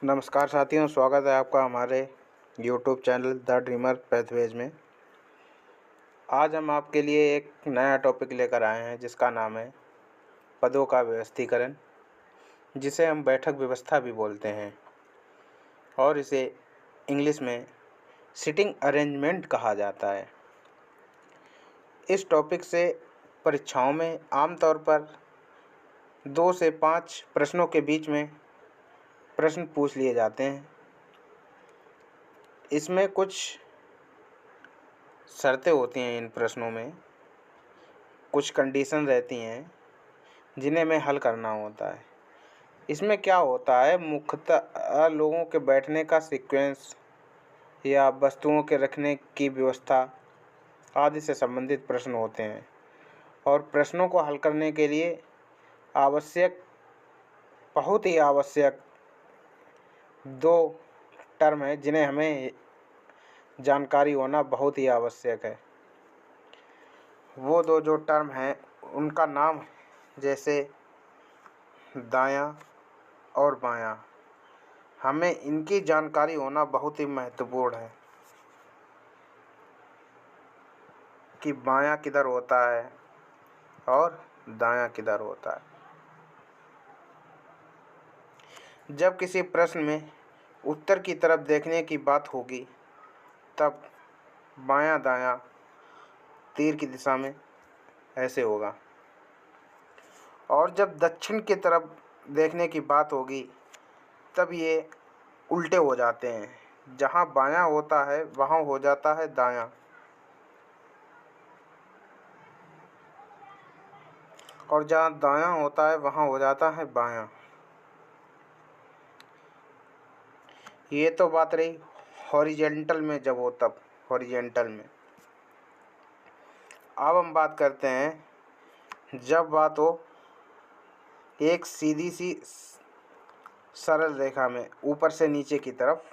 नमस्कार साथियों, स्वागत है आपका हमारे YouTube channel the dreamer pathways में। आज हम आपके लिए एक नया टॉपिक लेकर आए हैं जिसका नाम है पदों का व्यवस्थीकरण, जिसे हम बैठक व्यवस्था भी बोलते हैं और इसे इंग्लिश में सीटिंग अरेंजमेंट कहा जाता है। इस टॉपिक से परीक्षाओं में आमतौर पर 2 से 5 प्रश्नों के बीच में प्रश्न पूछ लिए जाते हैं। इसमें कुछ शर्तें होती हैं, इन प्रश्नों में कुछ कंडीशन रहती हैं जिन्हें हमें हल करना होता है। इसमें क्या होता है, मुख्यतः लोगों के बैठने का सीक्वेंस या वस्तुओं के रखने की व्यवस्था आदि से संबंधित प्रश्न होते हैं और प्रश्नों को हल करने के लिए बहुत ही आवश्यक 2 टर्म है जिन्हें हमें जानकारी होना बहुत ही आवश्यक है। वो 2 जो टर्म हैं उनका नाम जैसे दायां और बायां, हमें इनकी जानकारी होना बहुत ही महत्वपूर्ण है कि बायां किधर होता है और दायां किधर होता है। जब किसी प्रश्न में उत्तर की तरफ देखने की बात होगी तब बायां दायां तीर की दिशा में ऐसे होगा, और जब दक्षिण की तरफ देखने की बात होगी तब ये उल्टे हो जाते हैं। जहाँ बायां होता है वहाँ हो जाता है दायां, और जहाँ दायां होता है वहाँ हो जाता है बायां। ये तो बात रही हॉरिजेंटल में, जब हो तब हॉरिजेंटल में। अब हम बात करते हैं जब बात हो एक सीधी सी सरल रेखा में ऊपर से नीचे की तरफ,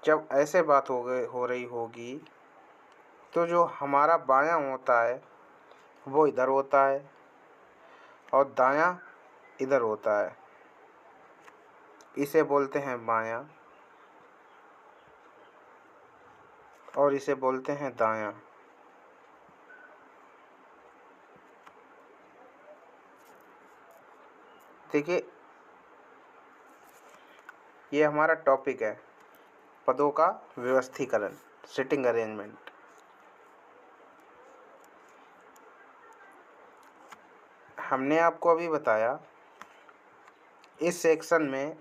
जब ऐसे बात हो रही होगी तो जो हमारा बायां होता है वो इधर होता है और दायां इधर होता है। इसे बोलते हैं बायां और इसे बोलते हैं दायां। देखिए, ये हमारा टॉपिक है पदों का व्यवस्थीकरण, सिटिंग अरेंजमेंट। हमने आपको अभी बताया इस सेक्शन में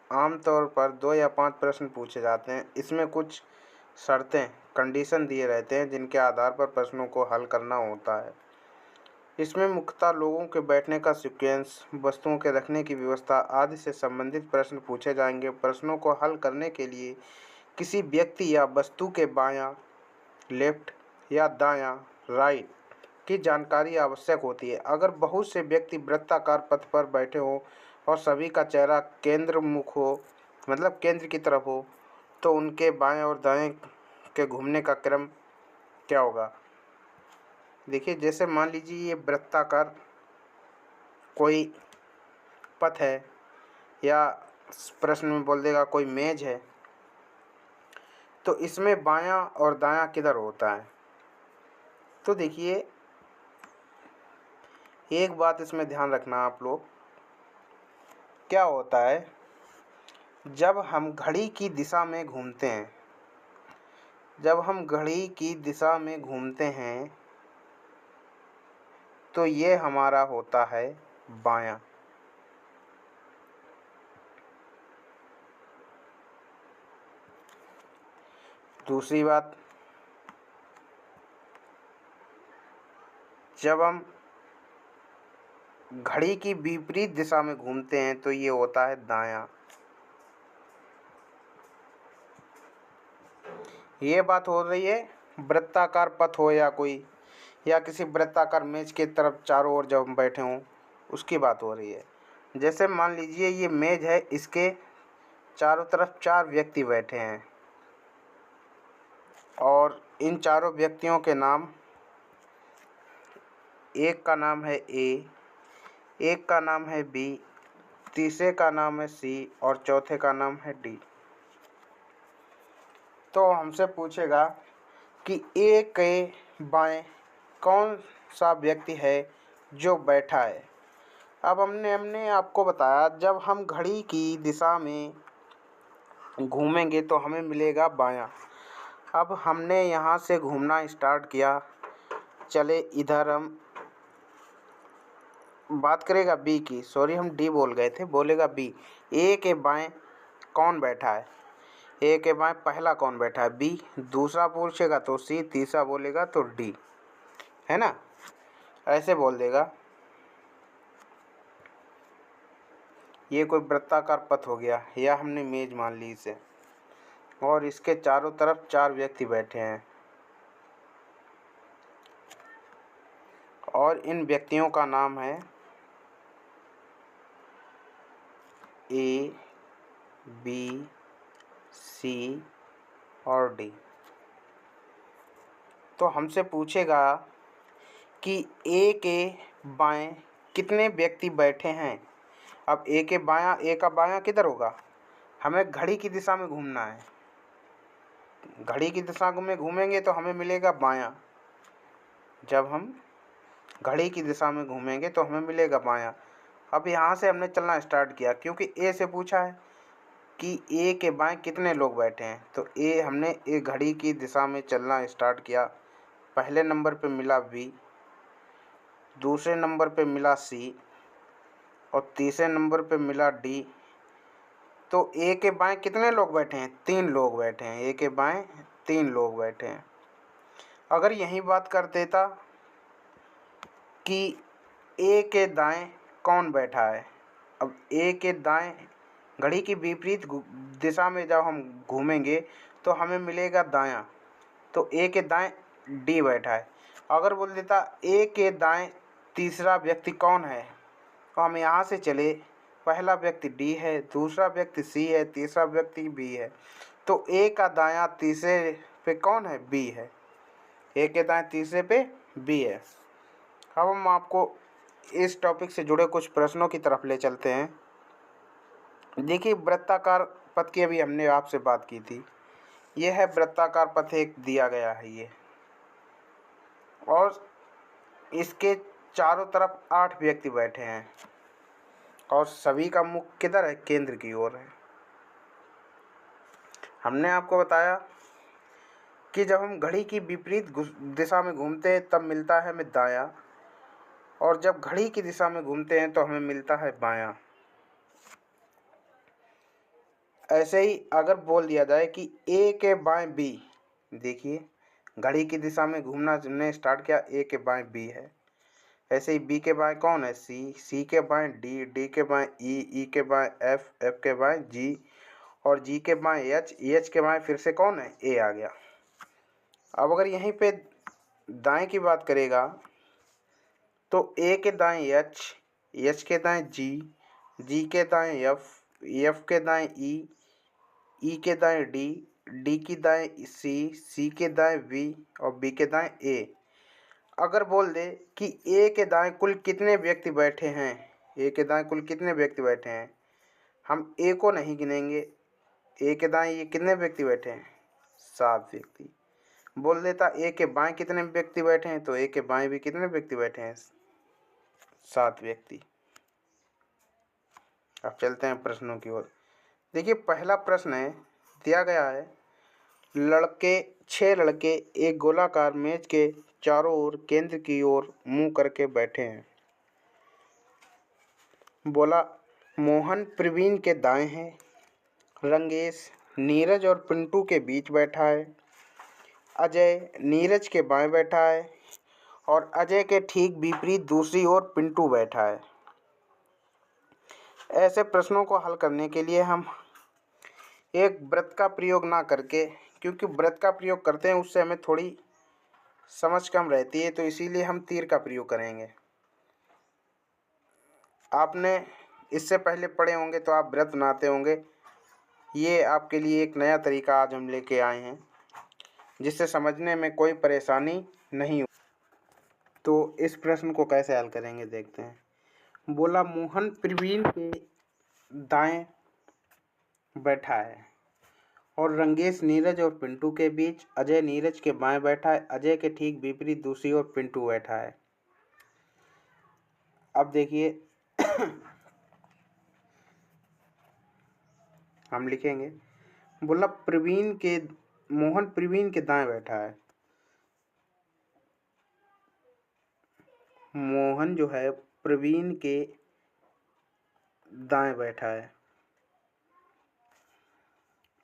आमतौर पर 2 या 5 प्रश्न पूछे जाते हैं। इसमें कुछ शर्तें, कंडीशन दिए रहते हैं जिनके आधार पर प्रश्नों को हल करना होता है। इसमें मुख्यतः लोगों के बैठने का सीक्वेंस, वस्तुओं के रखने की व्यवस्था आदि से संबंधित प्रश्न पूछे जाएंगे। प्रश्नों को हल करने के लिए किसी व्यक्ति या वस्तु के बायां लेफ्ट या दायां राइट की जानकारी आवश्यक होती है। अगर बहुत से व्यक्ति वृत्ताकार पथ पर बैठे हों और सभी का चेहरा केंद्र मुख हो, मतलब केंद्र की तरफ हो, तो उनके बाएं और दाएं के घूमने का क्रम क्या होगा। देखिए, जैसे मान लीजिए ये वृत्ताकार कोई पथ है, या प्रश्न में बोल देगा कोई मेज है, तो इसमें बायां और दायां किधर होता है। तो देखिए, एक बात इसमें ध्यान रखना आप लोग, क्या होता है जब हम घड़ी की दिशा में घूमते हैं, जब हम घड़ी की दिशा में घूमते हैं तो ये हमारा होता है बायां। दूसरी बात, जब हम घड़ी की विपरीत दिशा में घूमते हैं तो ये होता है दायां। ये बात हो रही है वृत्ताकार पथ हो या किसी वृत्ताकार मेज के तरफ चारों ओर जब हम बैठे हों उसकी बात हो रही है। जैसे मान लीजिए ये मेज है, इसके चारों तरफ 4 व्यक्ति बैठे हैं और इन चारों व्यक्तियों के नाम, एक का नाम है ए, एक का नाम है बी तीसरे का नाम है सी और चौथे का नाम है डी। तो हमसे पूछेगा कि ए के बाएं कौन सा व्यक्ति है जो बैठा है। अब हमने आपको बताया जब हम घड़ी की दिशा में घूमेंगे तो हमें मिलेगा बायां। अब हमने यहाँ से घूमना स्टार्ट किया, चले इधर हम बात करेगा बी की, सॉरी हम डी बोल गए थे, बोलेगा बी। ए के बाएं कौन बैठा है, ए के बाएं पहला कौन बैठा है, बी। दूसरा पूछेगा तो सी, तीसरा बोलेगा तो डी, है ना, ऐसे बोल देगा। ये कोई वृत्ताकार पथ हो गया या हमने मेज मान ली इसे, और इसके चारों तरफ 4 व्यक्ति बैठे हैं और इन व्यक्तियों का नाम है ए, बी, सी और डी। तो हमसे पूछेगा कि ए के बाएं कितने व्यक्ति बैठे हैं। अब ए के बायां, ए का बायां किधर होगा, हमें घड़ी की दिशा में घूमना है, घड़ी की दिशा में घूमेंगे तो हमें मिलेगा बायां। जब हम घड़ी की दिशा में घूमेंगे तो हमें मिलेगा बायां। अब यहाँ से हमने चलना स्टार्ट किया क्योंकि ए से पूछा है कि ए के बाएं कितने लोग बैठे हैं, तो हमने एक घड़ी की दिशा में चलना स्टार्ट किया। पहले नंबर पे मिला बी, दूसरे नंबर पे मिला सी और तीसरे नंबर पे मिला डी। तो ए के बाएं कितने लोग बैठे हैं, 3 लोग बैठे हैं, ए के बाएं 3 लोग बैठे हैं। अगर यही बात कर देता कि ए के दाएं कौन बैठा है, अब ए के दाएं घड़ी की विपरीत दिशा में जब हम घूमेंगे तो हमें मिलेगा दायां, तो ए के दाएं डी बैठा है। अगर बोल देता ए के दाएं तीसरा व्यक्ति कौन है, तो हम यहाँ से चले, पहला व्यक्ति डी है, दूसरा व्यक्ति सी है, तीसरा व्यक्ति बी है, तो ए का दायां तीसरे पे कौन है, बी है, ए के दाएं तीसरे पे बी है। अब हम आपको इस टॉपिक से जुड़े कुछ प्रश्नों की तरफ ले चलते हैं। देखिए वृत्ताकार पथ की अभी हमने आपसे बात की थी, यह है वृत्ताकार पथ एक दिया गया है ये, और इसके चारों तरफ 8 व्यक्ति बैठे हैं और सभी का मुख किधर है, केंद्र की ओर है। हमने आपको बताया कि जब हम घड़ी की विपरीत दिशा में घूमते हैं तब मिलता है हमें दायां, और जब घड़ी की दिशा में घूमते हैं तो हमें मिलता है बायां। ऐसे ही अगर बोल दिया जाए कि ए के बाएं बी, देखिए घड़ी की दिशा में घूमना हमने स्टार्ट किया, ए के बाएं बी है। ऐसे ही बी के बाएं कौन है, सी, सी के बाएं डी, डी के बाएं ई, ई के बाएं एफ, एफ के बाएं जी और जी के बाएं एच, एच के बाएं फिर से कौन है, ए आ गया। अब अगर यहीं पे दाएं की बात करेगा तो ए के दाएं एच, एच के दाएं जी, जी के दाएं एफ, एफ के दाएं ई के दाएं डी, डी की दाएं सी, सी के दाएं वी और बी के दाएं ए। अगर बोल दे कि ए के दाएं कुल कितने व्यक्ति बैठे हैं, ए के दाएं कुल कितने व्यक्ति बैठे हैं, हम ए को नहीं गिनेंगे, ए के दाएं ये कितने व्यक्ति बैठे हैं, 7 व्यक्ति। बोल देता ए के बाएं कितने व्यक्ति बैठे हैं, तो ए के बाएं भी कितने व्यक्ति बैठे हैं, 7 व्यक्ति। अब चलते हैं प्रश्नों की ओर। देखिए पहला प्रश्न है, दिया गया है 6 लड़के एक गोलाकार मेज के चारों ओर केंद्र की ओर मुंह करके बैठे हैं। बोला मोहन प्रवीण के दाएं है, रंगेश नीरज और पिंटू के बीच बैठा है, अजय नीरज के बाएं बैठा है और अजय के ठीक विपरीत दूसरी ओर पिंटू बैठा है। ऐसे प्रश्नों को हल करने के लिए हम एक वृत्त का प्रयोग ना करके, क्योंकि वृत्त का प्रयोग करते हैं उससे हमें थोड़ी समझ कम रहती है, तो इसीलिए हम तीर का प्रयोग करेंगे। आपने इससे पहले पढ़े होंगे तो आप वृत्त बनाते होंगे, ये आपके लिए एक नया तरीका आज हम लेके आए हैं जिससे समझने में कोई परेशानी नहीं हो। तो इस प्रश्न को कैसे हल करेंगे देखते हैं। बोला मोहन प्रवीण के दाएं बैठा है और रंगेश नीरज और पिंटू के बीच, अजय नीरज के बाएं बैठा है, अजय के ठीक विपरीत दूसरी ओर पिंटू बैठा है। अब देखिए हम लिखेंगे, बोला मोहन प्रवीण के दाएं बैठा है। मोहन जो है प्रवीण के दाएं बैठा है।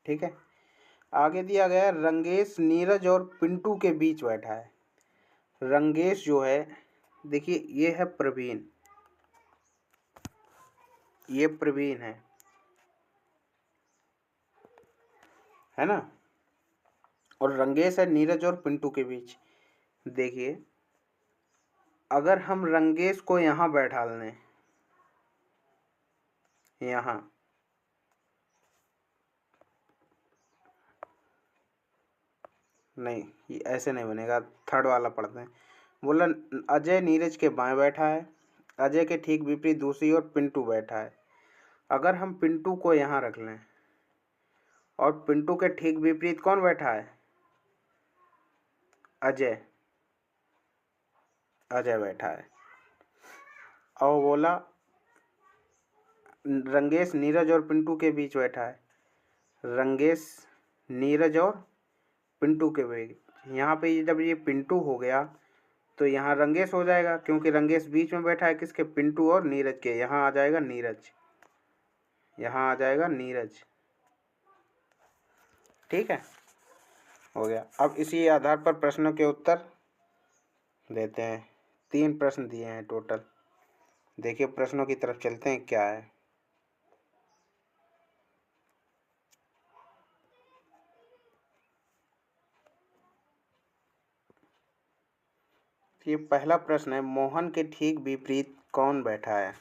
ठीक है। आगे दिया गया रंगेश नीरज और पिंटू के बीच बैठा है। रंगेश जो है, देखिए ये है प्रवीण, ये प्रवीण है ना, और रंगेश है नीरज और पिंटू के बीच। देखिए अगर हम रंगेश को यहां बैठा लें, यहां, नहीं ये ऐसे नहीं बनेगा, थर्ड वाला पढ़ते हैं। बोला अजय नीरज के बाएं बैठा है, अजय के ठीक विपरीत दूसरी ओर पिंटू बैठा है। अगर हम पिंटू को यहाँ रख लें और पिंटू के ठीक विपरीत कौन बैठा है, अजय, अजय बैठा है। और बोला रंगेश नीरज और पिंटू के बीच बैठा है, रंगेश नीरज और पिंटू के बीच। यहाँ पे जब ये पिंटू हो गया तो यहाँ रंगेश हो जाएगा, क्योंकि रंगेश बीच में बैठा है किसके, पिंटू और नीरज के। यहाँ आ जाएगा नीरज, यहाँ आ जाएगा नीरज। ठीक है, हो गया। अब इसी आधार पर प्रश्नों के उत्तर देते हैं। 3 प्रश्न दिए हैं टोटल। देखिए प्रश्नों की तरफ चलते हैं, क्या है। ये पहला प्रश्न है, मोहन के ठीक विपरीत कौन बैठा है।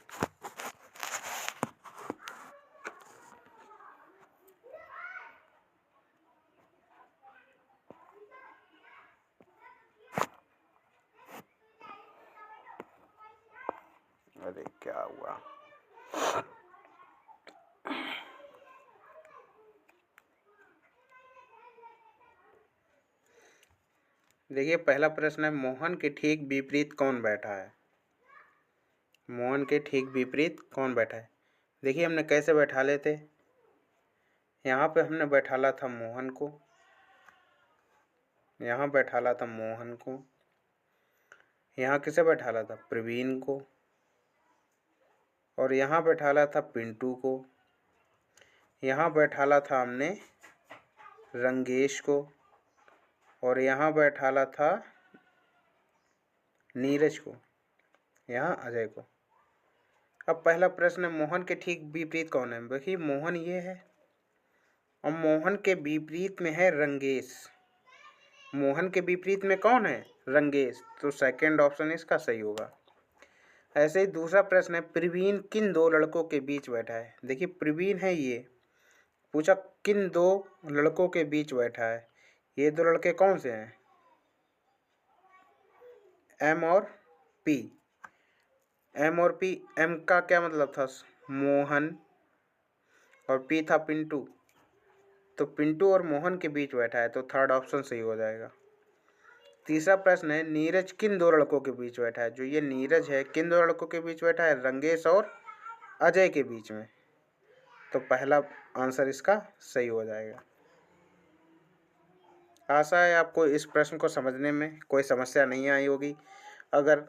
अरे क्या हुआ, देखिए पहला प्रश्न है, मोहन के ठीक विपरीत कौन बैठा है। मोहन के ठीक विपरीत कौन बैठा है। देखिए हमने कैसे बैठा लेते, यहाँ पे हमने बैठाला था मोहन को, यहाँ बैठाला था मोहन को, यहाँ किसे बैठाला था, प्रवीण को, और यहाँ बैठाला था पिंटू को, यहाँ बैठाला था हमने रंगेश को, और यहाँ बैठाला था नीरज को, यहाँ अजय को। अब पहला प्रश्न है, मोहन के ठीक विपरीत कौन है। देखिए मोहन ये है और मोहन के विपरीत में है रंगेश। मोहन के विपरीत में कौन है, रंगेश, तो सेकंड ऑप्शन इसका सही होगा। ऐसे ही दूसरा प्रश्न है, प्रवीण किन 2 लड़कों के बीच बैठा है। देखिए प्रवीण है, ये पूछा किन 2 लड़कों के बीच बैठा है। ये 2 लड़के कौन से हैं, एम और पी। एम और पी, एम का क्या मतलब था, मोहन, और पी था पिंटू, तो पिंटू और मोहन के बीच बैठा है, तो थर्ड ऑप्शन सही हो जाएगा। तीसरा प्रश्न है, नीरज किन 2 लड़कों के बीच बैठा है। जो ये नीरज है किन 2 लड़कों के बीच बैठा है, रंगेश और अजय के बीच में, तो पहला आंसर इसका सही हो जाएगा। आशा है आपको इस प्रश्न को समझने में कोई समस्या नहीं आई होगी। अगर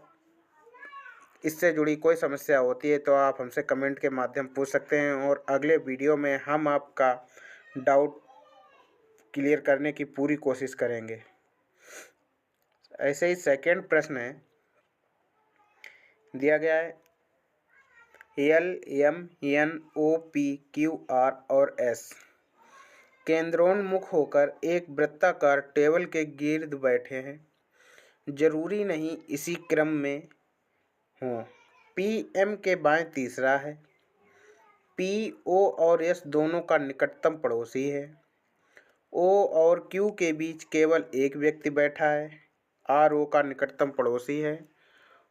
इससे जुड़ी कोई समस्या होती है तो आप हमसे कमेंट के माध्यम पूछ सकते हैं, और अगले वीडियो में हम आपका डाउट क्लियर करने की पूरी कोशिश करेंगे। ऐसे ही सेकंड प्रश्न है, दिया गया है LMNOPQR और S केंद्रोन्मुख होकर एक वृत्ताकार टेबल के गिर्द बैठे हैं। जरूरी नहीं इसी क्रम में हो। PM के बाएं तीसरा है, PO और S दोनों का निकटतम पड़ोसी है, O और Q के बीच केवल एक व्यक्ति बैठा है, RO का निकटतम पड़ोसी है,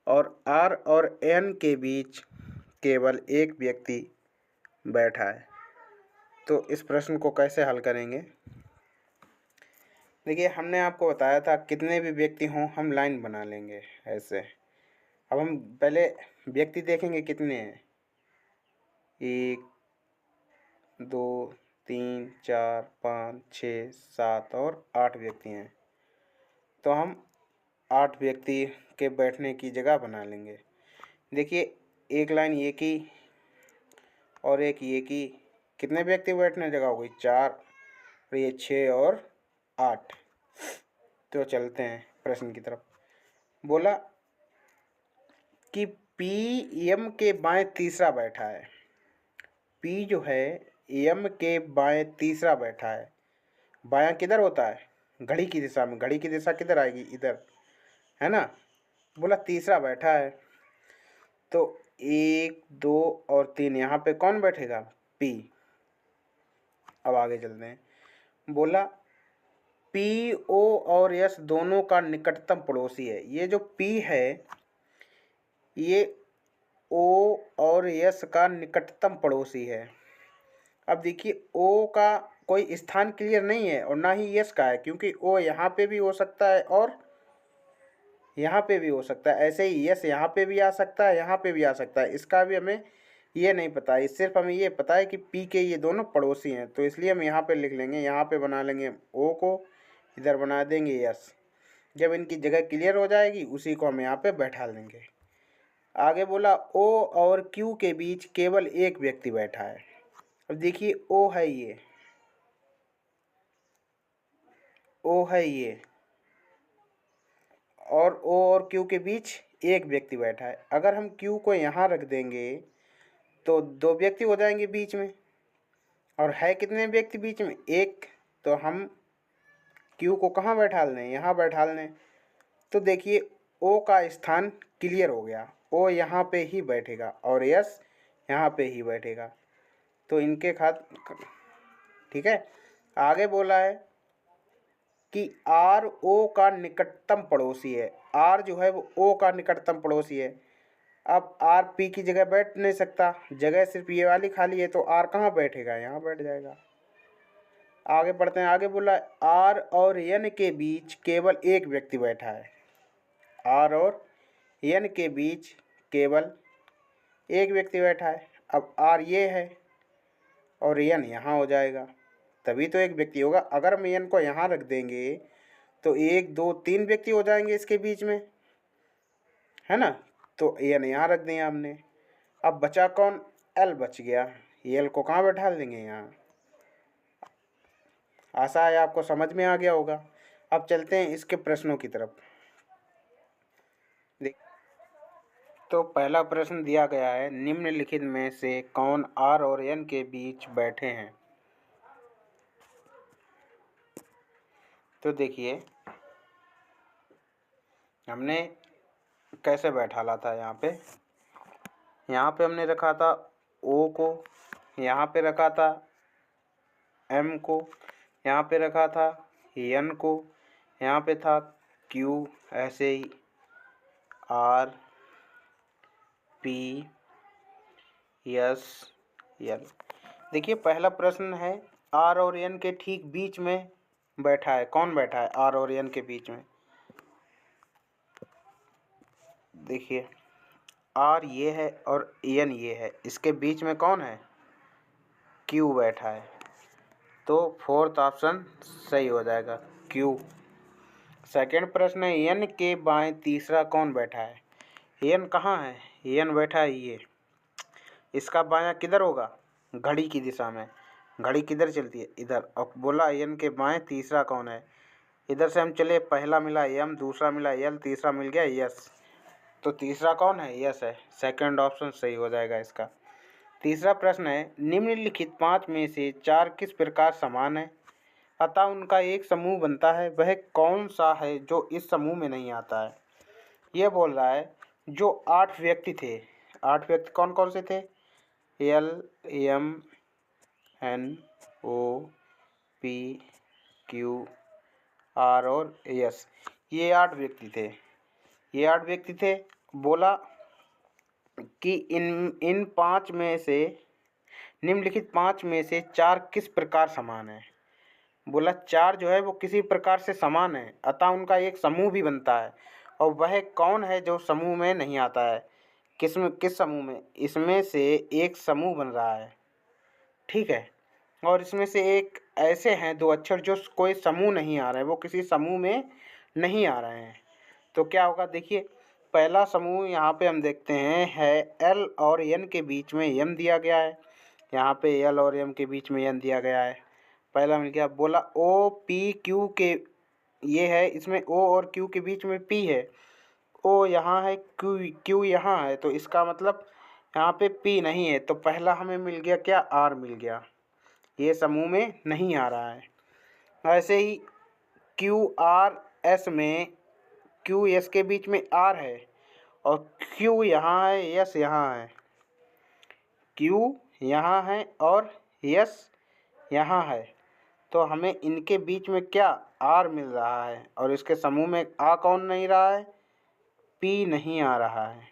और R और N के बीच केवल एक व्यक्ति बैठा है। तो इस प्रश्न को कैसे हल करेंगे? देखिए, हमने आपको बताया था कितने भी व्यक्ति हों हम लाइन बना लेंगे ऐसे। अब हम पहले व्यक्ति देखेंगे कितने हैं। 1 2 3 4 5 6 7 और 8 व्यक्ति हैं। तो हम 8 व्यक्ति के बैठने की जगह बना लेंगे। देखिए, एक लाइन ये की और एक ये की, कितने व्यक्ति बैठने जगह हो गई? 4, और ये 6 और 8। तो चलते हैं प्रश्न की तरफ। बोला कि पी एम के बाएं तीसरा बैठा है। पी जो है एम के बाएं तीसरा बैठा है। बायां किधर होता है? घड़ी की दिशा में। घड़ी की दिशा किधर आएगी? इधर, है ना। बोला तीसरा बैठा है, तो 1 2 और 3 यहाँ पे कौन बैठेगा? पी। अब आगे चलते हैं। बोला पी ओ और यस दोनों का निकटतम पड़ोसी है। ये जो पी है ये ओ और यस का निकटतम पड़ोसी है। अब देखिए, ओ का कोई स्थान क्लियर नहीं है और ना ही यस का है, क्योंकि ओ यहाँ पे भी हो सकता है और यहाँ पे भी हो सकता है। ऐसे ही यस यहाँ पे भी आ सकता है, यहाँ पे भी आ सकता है। इसका भी हमें ये नहीं पता है, सिर्फ हमें ये पता है कि पी के ये दोनों पड़ोसी हैं। तो इसलिए हम यहाँ पे लिख लेंगे, यहाँ पे बना लेंगे ओ को, इधर बना देंगे यस। जब इनकी जगह क्लियर हो जाएगी उसी को हम यहाँ पे बैठा लेंगे। आगे बोला ओ और क्यू के बीच केवल एक व्यक्ति बैठा है। अब देखिए, ओ है ये, ओ है ये, और ओ और क्यू के बीच एक व्यक्ति बैठा है। अगर हम क्यू को यहाँ रख देंगे तो 2 व्यक्ति हो जाएंगे बीच में, और है कितने व्यक्ति बीच में? 1। तो हम क्यू को कहाँ बैठा लें? यहाँ बैठा लें। तो देखिए, ओ का स्थान क्लियर हो गया, ओ यहाँ पे ही बैठेगा और यस यहाँ पे ही बैठेगा। तो इनके ठीक है। आगे बोला है कि आर ओ का निकटतम पड़ोसी है। आर जो है वो ओ का निकटतम पड़ोसी है। अब आर पी की जगह बैठ नहीं सकता, जगह सिर्फ ये वाली खाली है, तो आर कहाँ बैठेगा? यहाँ बैठ जाएगा। आगे बढ़ते हैं। आगे बोला आर और एन के बीच केवल एक व्यक्ति बैठा है। आर और एन के बीच केवल एक व्यक्ति बैठा है। अब आर ये है और एन यहाँ हो जाएगा, तभी तो एक व्यक्ति होगा। अगर हम एन को यहाँ रख देंगे तो 1 2 3 व्यक्ति हो जाएंगे इसके बीच में, है ना। तो एन यहाँ रख दिया हमने। अब बचा कौन? एल बच गया। एल को कहाँ बैठा देंगे? यहाँ। आशा है आपको समझ में आ गया होगा। अब चलते हैं इसके प्रश्नों की तरफ। तो पहला प्रश्न दिया गया है, निम्नलिखित में से कौन आर और एन के बीच बैठे हैं? तो देखिए, हमने कैसे बैठा ला था। यहाँ पे हमने रखा था ओ को, यहाँ पे रखा था एम को, यहाँ पे रखा था एन को, यहाँ पे था क्यू, ऐसे ही आर पी एस एल। देखिए, पहला प्रश्न है आर और एन के ठीक बीच में बैठा है। कौन बैठा है आर और एन के बीच में? देखिए, आर ये है और एन ये है, इसके बीच में कौन है? क्यू बैठा है। तो फोर्थ ऑप्शन सही हो जाएगा, क्यू। सेकंड प्रश्न है, एन के बाएं तीसरा कौन बैठा है? एन कहाँ है? एन बैठा है ये, इसका बायां किधर होगा? घड़ी की दिशा में। घड़ी किधर चलती है? इधर। अब बोला एन के बाएं तीसरा कौन है? इधर से हम चले, पहला मिला एम, दूसरा मिला एल, तीसरा मिल गया यस। तो तीसरा कौन है? यस है। सेकंड ऑप्शन सही हो जाएगा इसका। तीसरा प्रश्न है, निम्नलिखित 5 में से 4 किस प्रकार समान है अतः उनका एक समूह बनता है, वह कौन सा है जो इस समूह में नहीं आता है? यह बोल रहा है जो 8 व्यक्ति थे, 8 व्यक्ति कौन कौन से थे? L M N O P Q R और एस, ये 8 व्यक्ति थे। ये 8 व्यक्ति थे। बोला कि इन 5 में से निम्नलिखित 5 में से 4 किस प्रकार समान है। बोला 4 जो है वो किसी प्रकार से समान है, अतः उनका एक समूह भी बनता है। और वह कौन है जो समूह में नहीं आता है। किस समूह में, इसमें से एक समूह बन रहा है, ठीक है। और इसमें से एक ऐसे हैं 2 अक्षर जो कोई समूह नहीं आ रहे हैं, वो किसी समूह में नहीं आ रहे हैं। तो क्या होगा, देखिए पहला समूह यहाँ पे हम देखते हैं है एल और एन के बीच में एम दिया गया है। यहाँ पे एल और एम के बीच में एन दिया गया है, पहला मिल गया। बोला ओ पी क्यू के, ये है, इसमें ओ और क्यू के बीच में पी है। ओ यहाँ है, क्यू यहाँ है, तो इसका मतलब यहाँ पे पी नहीं है। तो पहला हमें मिल गया क्या, आर मिल गया, ये समूह में नहीं आ रहा है। ऐसे ही क्यू आर एस में क्यू एस के बीच में आर है और क्यू यहाँ है, एस यहाँ है। क्यू यहाँ है और एस यहाँ है, तो हमें इनके बीच में क्या, आर मिल रहा है। और इसके समूह में आ कौन नहीं रहा है, पी नहीं आ रहा है।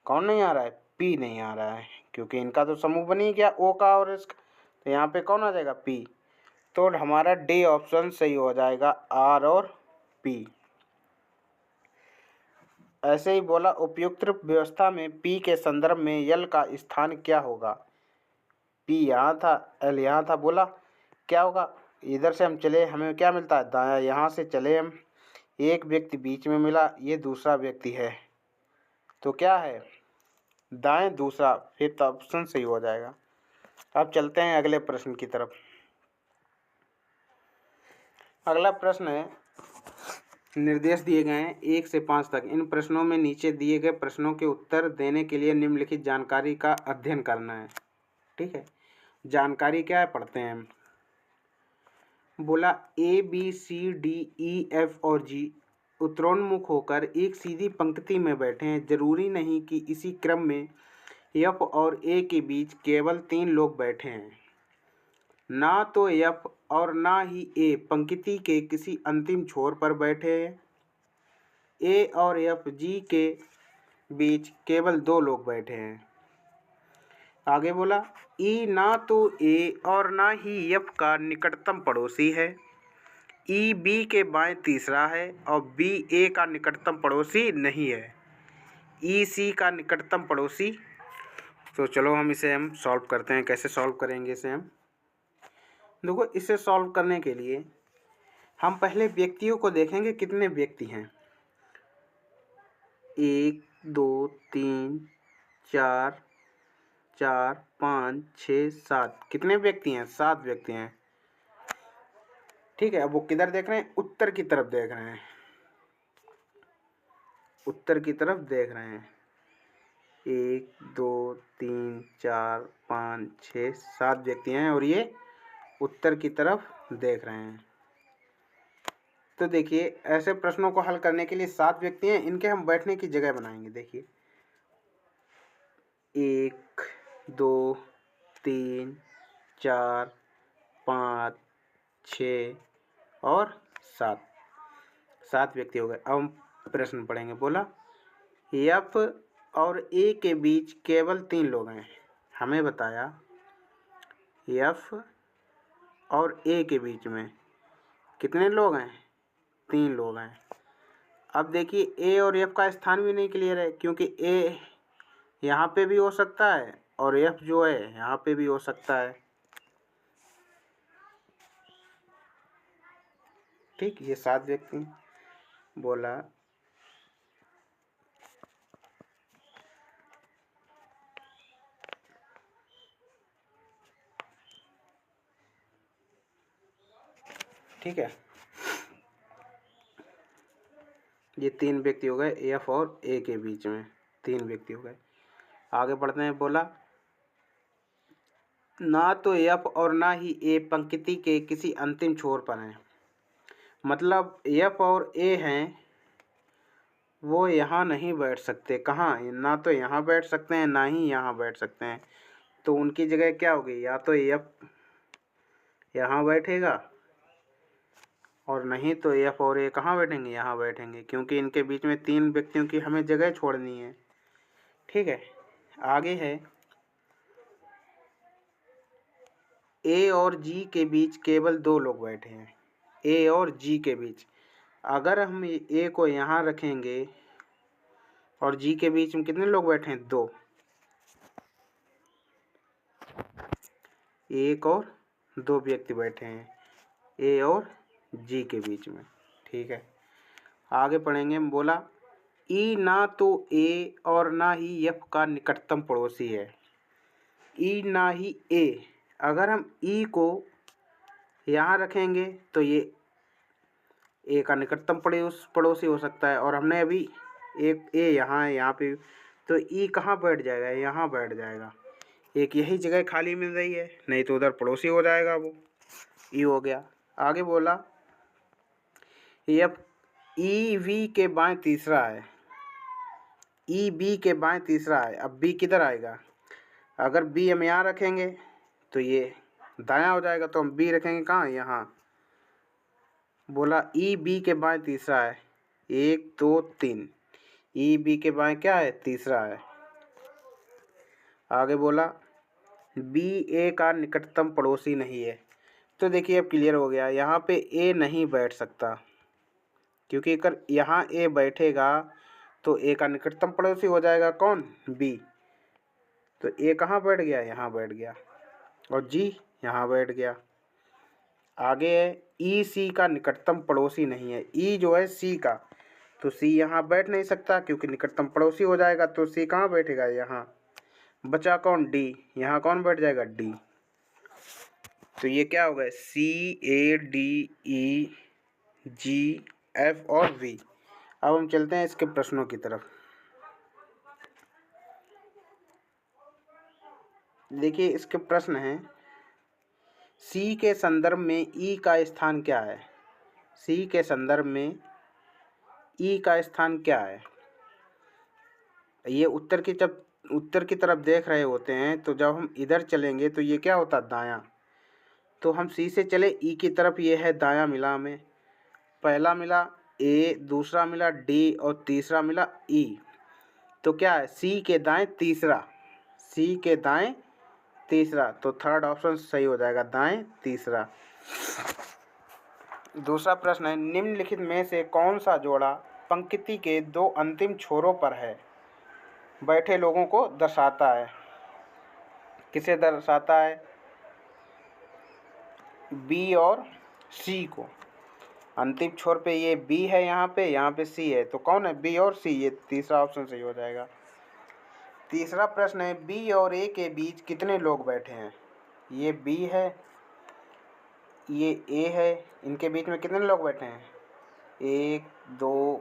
कौन नहीं आ रहा है, पी नहीं आ रहा है, क्योंकि इनका तो समूह बन ही गया ओ का और इसका। तो यहाँ पे कौन आ जाएगा, पी। तो हमारा डी ऑप्शन सही हो जाएगा, आर और पी। ऐसे ही बोला उपयुक्त व्यवस्था में पी के संदर्भ में यल का स्थान क्या होगा। पी यहाँ था, एल यहाँ था। बोला क्या होगा, इधर से हम चले, हमें क्या मिलता है, दायां यहाँ से चले हम, एक व्यक्ति बीच में मिला, ये दूसरा व्यक्ति है, तो क्या है, दाएं दूसरा, फिफ्थ ऑप्शन सही हो जाएगा। अब चलते हैं अगले प्रश्न की तरफ। अगला प्रश्न है, निर्देश दिए गए हैं 1 से 5 तक। इन प्रश्नों में नीचे दिए गए प्रश्नों के उत्तर देने के लिए निम्नलिखित जानकारी का अध्ययन करना है, ठीक है। जानकारी क्या है, पढ़ते हैं हम। बोला A B C D E F और जी उत्तरोन्मुख होकर एक सीधी पंक्ति में बैठे हैं। जरूरी नहीं कि इसी क्रम में एफ और ए के बीच केवल 3 लोग बैठे हैं। ना तो एफ और ना ही ए पंक्ति के किसी अंतिम छोर पर बैठे हैं। ए और एफ जी के बीच केवल 2 लोग बैठे हैं। आगे बोला ई ना तो ए और ना ही एफ का निकटतम पड़ोसी है। ई बी के बाएं तीसरा है और बी ए का निकटतम पड़ोसी नहीं है। ई सी का निकटतम पड़ोसी। तो चलो हम इसे सॉल्व करते हैं। कैसे सॉल्व करेंगे इसे हम, देखो इसे सॉल्व करने के लिए हम पहले व्यक्तियों को देखेंगे, कितने व्यक्ति हैं। 1 2 3 4 4 5 6 7, कितने व्यक्ति हैं, 7 व्यक्ति हैं, ठीक है। अब वो किधर देख रहे हैं, उत्तर की तरफ देख रहे हैं, उत्तर की तरफ देख रहे हैं। 1 2 3 4 5 6 7 व्यक्ति हैं और ये उत्तर की तरफ देख रहे हैं। तो देखिए ऐसे प्रश्नों को हल करने के लिए 7 व्यक्ति हैं, इनके हम बैठने की जगह बनाएंगे। देखिए 1 2 3 4 5 6 और 7 व्यक्ति हो गए। अब हम प्रश्न पढ़ेंगे। बोला एफ और ए के बीच केवल 3 लोग हैं। हमें बताया एफ और ए के बीच में कितने लोग हैं, 3 लोग हैं। अब देखिए ए और एफ का स्थान भी नहीं क्लियर है, क्योंकि ए यहाँ पे भी हो सकता है और एफ जो है यहाँ पे भी हो सकता है, ठीक। ये 7 व्यक्ति। बोला ठीक है, ये 3 व्यक्ति हो गए, एफ और ए के बीच में 3 व्यक्ति हो गए। आगे बढ़ते हैं। बोला ना तो एफ और ना ही ए पंक्ति के किसी अंतिम छोर पर हैं। मतलब एफ और ए हैं, वो यहाँ नहीं बैठ सकते। कहाँ, ना तो यहाँ बैठ सकते हैं, ना ही यहाँ बैठ सकते हैं। तो उनकी जगह क्या होगी, या तो एफ यहाँ बैठेगा और नहीं तो एफ और ए कहाँ बैठेंगे, यहाँ बैठेंगे, क्योंकि इनके बीच में 3 व्यक्तियों की हमें जगह छोड़नी है, ठीक है। आगे है ए और जी के बीच केवल 2 लोग बैठे हैं, ए और जी के बीच। अगर हम ए को यहाँ रखेंगे और जी के बीच में कितने लोग बैठे हैं? 2। एक और 2 व्यक्ति बैठे हैं ए और जी के बीच में, ठीक है। आगे पढ़ेंगे। हम बोला ई ना तो ए और ना ही एफ का निकटतम पड़ोसी है। ई ना ही ए, अगर हम ई को यहाँ रखेंगे तो ये ए का निकटतम पड़ोसी हो सकता है, और हमने अभी एक ए यहाँ है, यहाँ पे, तो ई कहाँ बैठ जाएगा? यहाँ बैठ जाएगा। एक यही जगह खाली मिल रही है, नहीं तो उधर पड़ोसी हो जाएगा, वो ई हो गया। आगे बोला एफ ई वी के बाएं तीसरा है, ई बी के बाएं तीसरा है। अब बी किधर आएगा? अगर बी हम यहाँ रखेंगे तो ये दायां हो जाएगा, तो हम बी रखेंगे कहाँ? यहाँ। बोला ई बी के बाएं तीसरा है, 1 2 3, ई बी के बाएं क्या है? तीसरा है। आगे बोला बी ए का निकटतम पड़ोसी नहीं है। तो देखिए अब क्लियर हो गया, यहाँ पे ए नहीं बैठ सकता, क्योंकि अगर यहाँ ए बैठेगा तो ए का निकटतम पड़ोसी हो जाएगा कौन? बी। तो ए कहाँ बैठ गया? यहाँ बैठ गया, और जी यहाँ बैठ गया। आगे है ई सी का निकटतम पड़ोसी नहीं है। ई जो है सी का, तो सी यहाँ बैठ नहीं सकता क्योंकि निकटतम पड़ोसी हो जाएगा, तो सी कहाँ बैठेगा? यहाँ। बचा कौन? डी। यहाँ कौन बैठ जाएगा? डी। तो ये क्या होगा? C A D E G F और वी। अब हम चलते हैं इसके प्रश्नों की तरफ। देखिए इसके प्रश्न हैं, सी के संदर्भ में ई का स्थान क्या है? सी के संदर्भ में ई का स्थान क्या है? ये उत्तर की तरफ देख रहे होते हैं, तो जब हम इधर चलेंगे तो ये क्या होता? दायां। तो हम सी से चले ई की तरफ, ये है दायां मिला हमें। पहला मिला ए, दूसरा मिला डी और तीसरा मिला ई। तो क्या है? सी के दाएं तीसरा, सी के दाएं तीसरा, तो थर्ड ऑप्शन सही हो जाएगा, दाएं तीसरा। दूसरा प्रश्न है, निम्नलिखित में से कौन सा जोड़ा पंक्ति के 2 अंतिम छोरों पर है बैठे लोगों को दर्शाता है? किसे दर्शाता है? बी और सी को। अंतिम छोर पे ये बी है, यहाँ पे सी है, तो कौन है? बी और सी। ये तीसरा ऑप्शन सही हो जाएगा। तीसरा प्रश्न है, बी और ए के बीच कितने लोग बैठे हैं? ये बी है, ये ए है, इनके बीच में कितने लोग बैठे हैं? 1 2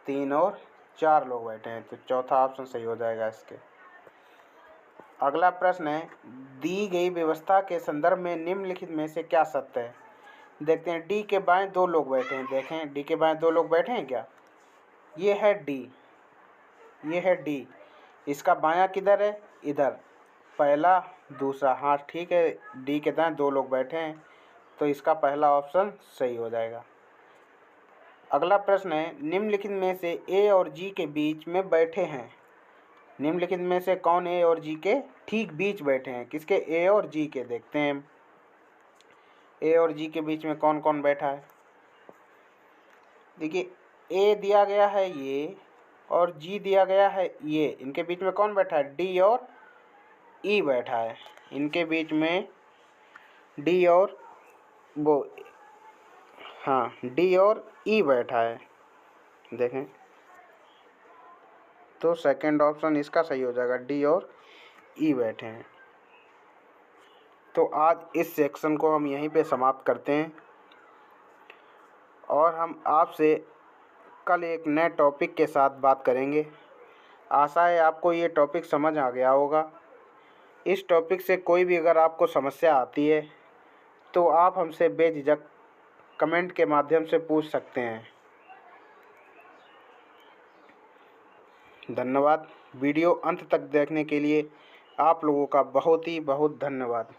3 और 4 लोग बैठे हैं, तो चौथा ऑप्शन सही हो जाएगा इसके। अगला प्रश्न है, दी गई व्यवस्था के संदर्भ में निम्नलिखित में से क्या सत्य है? देखते हैं। डी के बाएं 2 लोग बैठे हैं, देखें डी के बाएं 2 लोग बैठे हैं क्या? ये है डी, ये है डी। इसका बायां किधर है? इधर। पहला दूसरा, हाँ ठीक है, डी के दाएं 2 लोग बैठे हैं, तो इसका पहला ऑप्शन सही हो जाएगा। अगला प्रश्न है, निम्नलिखित में से ए और जी के बीच में बैठे हैं। निम्नलिखित में से कौन ए और जी के ठीक बीच बैठे हैं? किसके? ए और जी के। देखते हैं ए और जी के बीच में कौन कौन बैठा है। देखिए ए दिया गया है ये, और जी दिया गया है ये। इनके बीच में कौन बैठा है? डी और ई बैठा है। इनके बीच में डी और डी और ई बैठा है, देखें। तो सेकंड ऑप्शन इसका सही हो जाएगा, डी और ई बैठे हैं। तो आज इस सेक्शन को हम यहीं पे समाप्त करते हैं, और हम आपसे कल एक नए टॉपिक के साथ बात करेंगे। आशा है आपको ये टॉपिक समझ आ गया होगा। इस टॉपिक से कोई भी अगर आपको समस्या आती है तो आप हमसे बेझिझक कमेंट के माध्यम से पूछ सकते हैं। धन्यवाद। वीडियो अंत तक देखने के लिए आप लोगों का बहुत ही बहुत धन्यवाद।